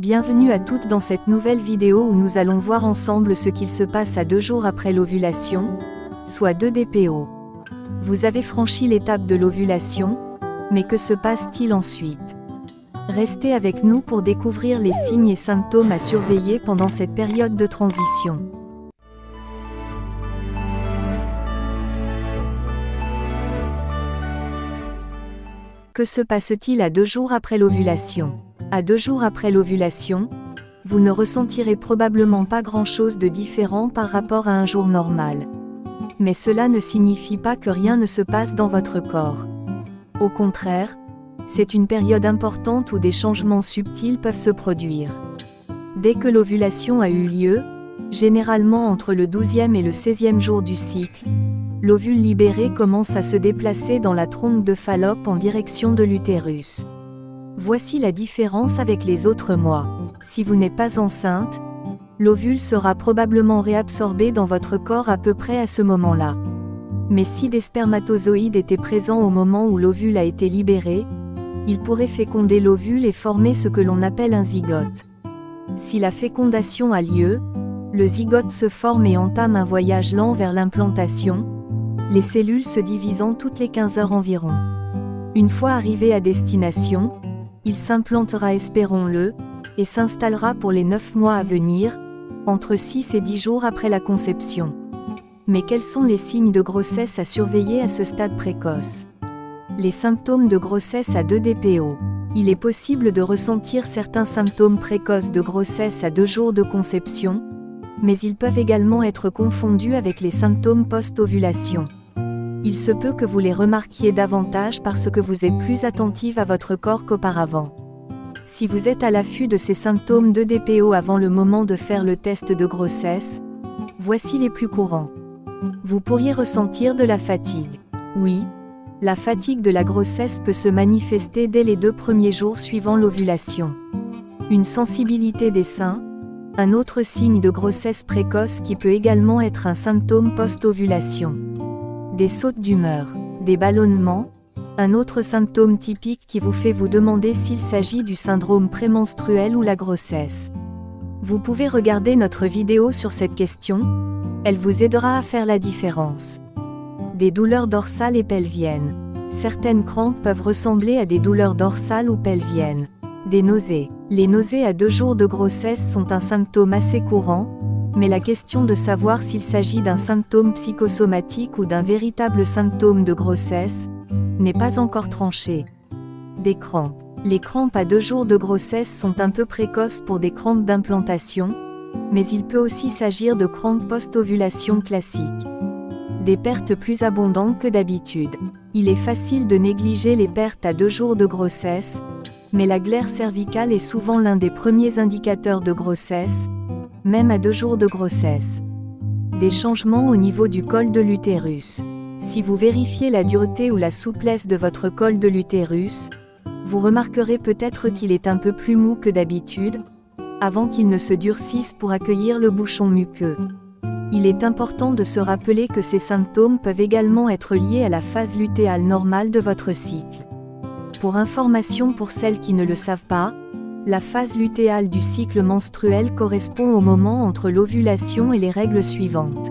Bienvenue à toutes dans cette nouvelle vidéo où nous allons voir ensemble ce qu'il se passe à 2 jours après l'ovulation, soit 2 DPO. Vous avez franchi l'étape de l'ovulation, mais que se passe-t-il ensuite? Restez avec nous pour découvrir les signes et symptômes à surveiller pendant cette période de transition. Que se passe-t-il à 2 jours après l'ovulation? À 2 jours après l'ovulation, vous ne ressentirez probablement pas grand-chose de différent par rapport à un jour normal. Mais cela ne signifie pas que rien ne se passe dans votre corps. Au contraire, c'est une période importante où des changements subtils peuvent se produire. Dès que l'ovulation a eu lieu, généralement entre le 12e et le 16e jour du cycle, l'ovule libéré commence à se déplacer dans la trompe de Fallope en direction de l'utérus. Voici la différence avec les autres mois. Si vous n'êtes pas enceinte, l'ovule sera probablement réabsorbé dans votre corps à peu près à ce moment-là. Mais si des spermatozoïdes étaient présents au moment où l'ovule a été libéré, ils pourraient féconder l'ovule et former ce que l'on appelle un zygote. Si la fécondation a lieu, le zygote se forme et entame un voyage lent vers l'implantation, les cellules se divisant toutes les 15 heures environ. Une fois arrivé à destination, il s'implantera, espérons-le, et s'installera pour les 9 mois à venir, entre 6 et 10 jours après la conception. Mais quels sont les signes de grossesse à surveiller à ce stade précoce? Les symptômes de grossesse à 2 DPO. Il est possible de ressentir certains symptômes précoces de grossesse à 2 jours de conception, mais ils peuvent également être confondus avec les symptômes post-ovulation. Il se peut que vous les remarquiez davantage parce que vous êtes plus attentive à votre corps qu'auparavant. Si vous êtes à l'affût de ces symptômes de DPO avant le moment de faire le test de grossesse, voici les plus courants. Vous pourriez ressentir de la fatigue. Oui, la fatigue de la grossesse peut se manifester dès les 2 premiers jours suivant l'ovulation. Une sensibilité des seins, un autre signe de grossesse précoce qui peut également être un symptôme post-ovulation. Des sautes d'humeur, des ballonnements, un autre symptôme typique qui vous fait vous demander s'il s'agit du syndrome prémenstruel ou la grossesse. Vous pouvez regarder notre vidéo sur cette question, elle vous aidera à faire la différence. Des douleurs dorsales et pelviennes. Certaines crampes peuvent ressembler à des douleurs dorsales ou pelviennes. Des nausées. Les nausées à 2 jours de grossesse sont un symptôme assez courant, mais la question de savoir s'il s'agit d'un symptôme psychosomatique ou d'un véritable symptôme de grossesse n'est pas encore tranchée. Des crampes. Les crampes à 2 jours de grossesse sont un peu précoces pour des crampes d'implantation, mais il peut aussi s'agir de crampes post-ovulation classiques. Des pertes plus abondantes que d'habitude. Il est facile de négliger les pertes à 2 jours de grossesse, mais la glaire cervicale est souvent l'un des premiers indicateurs de grossesse, même à 2 jours de grossesse. Des changements au niveau du col de l'utérus. Si vous vérifiez la dureté ou la souplesse de votre col de l'utérus, vous remarquerez peut-être qu'il est un peu plus mou que d'habitude, avant qu'il ne se durcisse pour accueillir le bouchon muqueux. Il est important de se rappeler que ces symptômes peuvent également être liés à la phase lutéale normale de votre cycle. Pour information pour celles qui ne le savent pas, la phase lutéale du cycle menstruel correspond au moment entre l'ovulation et les règles suivantes.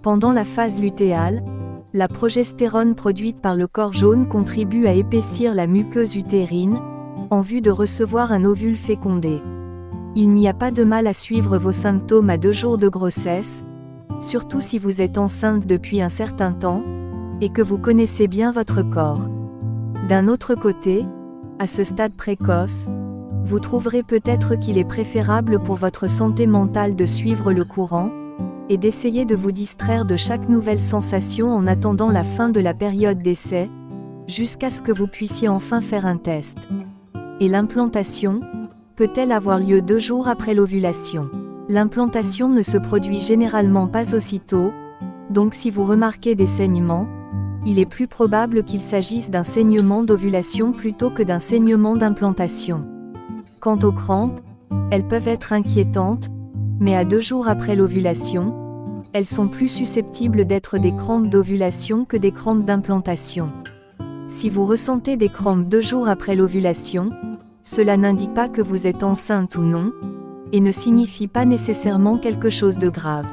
Pendant la phase lutéale, la progestérone produite par le corps jaune contribue à épaissir la muqueuse utérine, en vue de recevoir un ovule fécondé. Il n'y a pas de mal à suivre vos symptômes à 2 jours de grossesse, surtout si vous êtes enceinte depuis un certain temps, et que vous connaissez bien votre corps. D'un autre côté, à ce stade précoce, vous trouverez peut-être qu'il est préférable pour votre santé mentale de suivre le courant, et d'essayer de vous distraire de chaque nouvelle sensation en attendant la fin de la période d'essai, jusqu'à ce que vous puissiez enfin faire un test. Et l'implantation peut-elle avoir lieu 2 jours après l'ovulation? L'implantation ne se produit généralement pas aussitôt, donc si vous remarquez des saignements, il est plus probable qu'il s'agisse d'un saignement d'ovulation plutôt que d'un saignement d'implantation. Quant aux crampes, elles peuvent être inquiétantes, mais à 2 jours après l'ovulation, elles sont plus susceptibles d'être des crampes d'ovulation que des crampes d'implantation. Si vous ressentez des crampes 2 jours après l'ovulation, Cela n'indique pas que vous êtes enceinte ou non, et ne signifie pas nécessairement quelque chose de grave.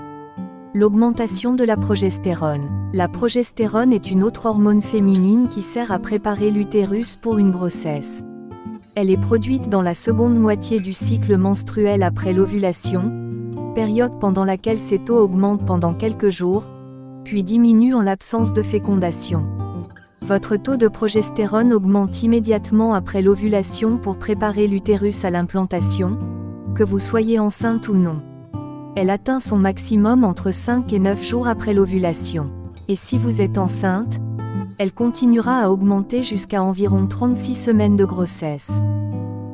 L'augmentation de la progestérone. La progestérone est une autre hormone féminine qui sert à préparer l'utérus pour une grossesse. Elle est produite dans la seconde moitié du cycle menstruel après l'ovulation, période pendant laquelle ses taux augmentent pendant quelques jours, puis diminuent en l'absence de fécondation. Votre taux de progestérone augmente immédiatement après l'ovulation pour préparer l'utérus à l'implantation, que vous soyez enceinte ou non. Elle atteint son maximum entre 5 et 9 jours après l'ovulation. Et si vous êtes enceinte, elle continuera à augmenter jusqu'à environ 36 semaines de grossesse.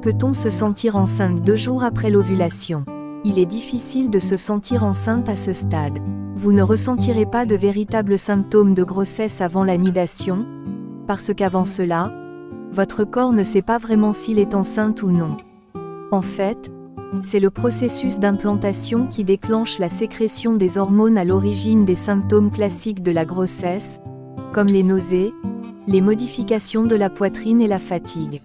Peut-on se sentir enceinte 2 jours après l'ovulation ? Il est difficile de se sentir enceinte à ce stade. Vous ne ressentirez pas de véritables symptômes de grossesse avant la nidation, parce qu'avant cela, votre corps ne sait pas vraiment s'il est enceinte ou non. En fait, c'est le processus d'implantation qui déclenche la sécrétion des hormones à l'origine des symptômes classiques de la grossesse, comme les nausées, les modifications de la poitrine et la fatigue.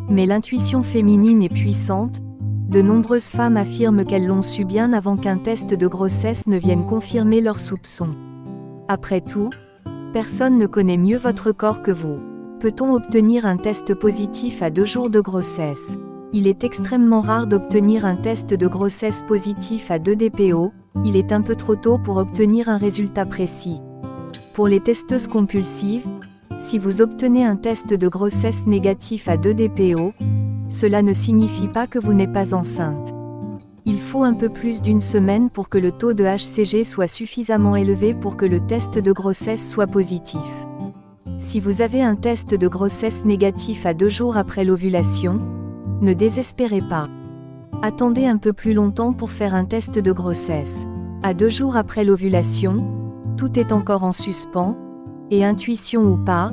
Mais l'intuition féminine est puissante. De nombreuses femmes affirment qu'elles l'ont su bien avant qu'un test de grossesse ne vienne confirmer leurs soupçons. Après tout, personne ne connaît mieux votre corps que vous. Peut-on obtenir un test positif à 2 jours de grossesse ? Il est extrêmement rare d'obtenir un test de grossesse positif à 2 DPO, il est un peu trop tôt pour obtenir un résultat précis. Pour les testeuses compulsives, si vous obtenez un test de grossesse négatif à 2 DPO, cela ne signifie pas que vous n'êtes pas enceinte. Il faut un peu plus d'1 semaine pour que le taux de HCG soit suffisamment élevé pour que le test de grossesse soit positif. Si vous avez un test de grossesse négatif à 2 jours après l'ovulation, ne désespérez pas. Attendez un peu plus longtemps pour faire un test de grossesse. À 2 jours après l'ovulation, tout est encore en suspens, et intuition ou pas,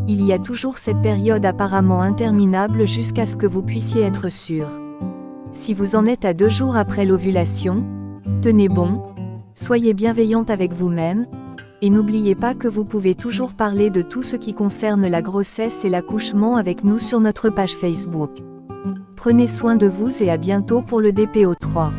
il y a toujours cette période apparemment interminable jusqu'à ce que vous puissiez être sûr. Si vous en êtes à 2 jours après l'ovulation, tenez bon, soyez bienveillante avec vous-même, et n'oubliez pas que vous pouvez toujours parler de tout ce qui concerne la grossesse et l'accouchement avec nous sur notre page Facebook. Prenez soin de vous et à bientôt pour le DPO 3.